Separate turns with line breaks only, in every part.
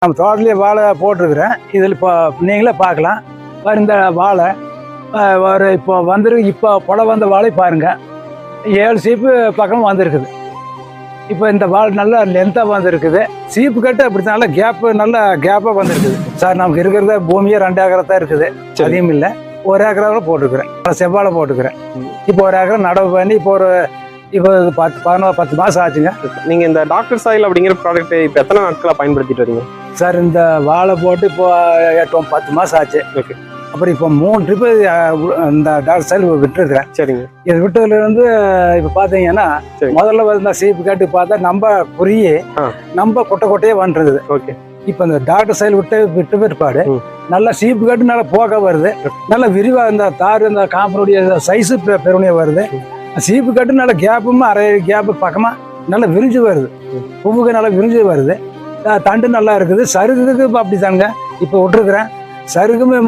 நம்ம தோட்டத்துலேயே வாழை போட்டிருக்கிறேன். இதில் இப்போ நீங்களே பார்க்கலாம். இந்த வாழை ஒரு இப்போ வந்துருக்கு. இப்போ பழம் வந்த வாழை பாருங்கள், 7 சீப்பு பக்கம் வந்திருக்குது. இப்போ இந்த வாழை நல்லா லென்த்தாக வந்துருக்குது. சீப்பு கட்டு அப்படி நல்லா நல்ல கேப்பாக வந்துருக்குது. சார் நமக்கு இருக்கிறத பூமியே 2 ஏக்கரை தான் இருக்குது, அதிகம் இல்லை. 1 ஏக்கராவில் போட்டுக்கிறேன், செவ்வாழை போட்டுக்கிறேன். இப்போ 1 ஏக்கரை நடவு பண்ணி இப்போ 10 மாதம் ஆச்சுங்க.
நீங்கள் இந்த டாக்டர் சாயில் அப்படிங்கிற ப்ராடக்ட் இப்போ எத்தனை நாட்களாக பயன்படுத்திட்டு வரீங்க
சார்? இந்த வாழை போட்டு இப்போ 10 மாதம் ஆச்சு.
ஓகே.
அப்புறம் இப்போ 3 ட்ரிப்பு இந்த டாக்டர் சாயில் விட்டுருக்குறேன்.
சரிங்க.
இது விட்டதுலேருந்து இப்போ பார்த்தீங்கன்னா முதல்ல இந்த சீப்பு கட்டு பார்த்தா நம்ம புரிய நம்ம கொட்டையே வந்துருக்குது.
ஓகே. இப்போ
இந்த டாக்டர் சைல் விட்டு பிற்பாடு நல்லா சீப்பு கட்டு நல்லா போக வருது. நல்லா விரிவாக இந்த தார் இந்த காம்பனுடைய சைஸு பெருமையாக வருது. சீப்பு கட்டு நல்லா கேப்பும் அரை கேப்பு பக்கமாக நல்லா விரிஞ்சு வருது. பூவுக்கு நல்லா விரிஞ்சு வருது. தண்டு நல்லா இருக்குது. சருகுக்கு இப்போ அப்படி தாங்க இப்போ விட்டுருக்குறேன். சருகுமே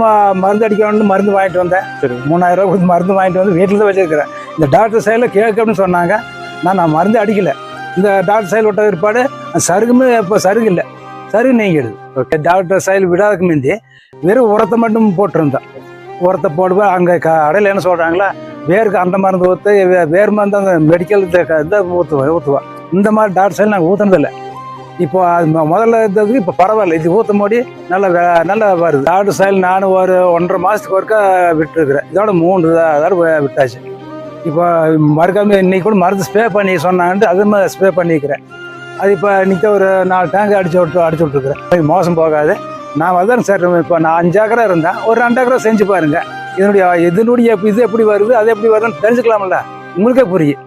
மருந்து அடிக்கணும்னு மருந்து வாங்கிட்டு வந்தேன். 3000 ரூபா கொடுத்து மருந்து வாங்கிட்டு வந்து வீட்டில் தான் வச்சுருக்கிறேன். இந்த டாக்டர் சைடில் கேட்கணும்னு சொன்னாங்க. நான் மருந்து அடிக்கலை. இந்த டாக்டர் சைல் விட்ட பிற்பாடு சருகுமே இப்போ சருகு இல்லை, சருகு நீங்கிடுது. ஓகே. டாக்டர் சைல் விடாதுக்கு முந்தி வெறும் உரத்தை மட்டும் போட்டிருந்தேன். உரத்தை போடுவேன். அங்கே கடையில் என்ன சொல்கிறாங்களா, வேருக்கு அந்த மருந்து ஊற்று, வேறு மருந்து அந்த மெடிக்கல் இதை ஊற்றுவேன். இந்த மாதிரி டாக்டர் சைல் நாங்கள் ஊற்றுனதில்லை. இப்போ அது முதல்ல இருந்ததுக்கு இப்போ பரவாயில்ல. இது ஊற்றும் போடி நல்லா வருது. டாக்டர் சைல் நானும் ஒரு 1.5 மாதத்துக்கு ஒருக்கா விட்டுருக்குறேன். இதோட 3 தடவை விட்டாச்சு. இப்போ மறுக்காம இன்னைக்கு கூட மருந்து ஸ்ப்ரே பண்ணி சொன்னான்ட்டு அதுவுமே ஸ்ப்ரே பண்ணிக்கிறேன். அது இப்போ இன்னைக்கு ஒரு 4 டேங்க் அடிச்சு விட்டுருக்குறேன். மோசம் போகாது. நான் வந்தேன் சார். இப்போ நான் 5 ஏக்கரா இருந்தேன், ஒரு 2 ஏக்கரா செஞ்சு பாருங்க. இதனுடைய இது எப்படி வருது, அது எப்படி வருதுன்னு தெரிஞ்சுக்கலாம்ல, உங்களுக்கே புரியும்.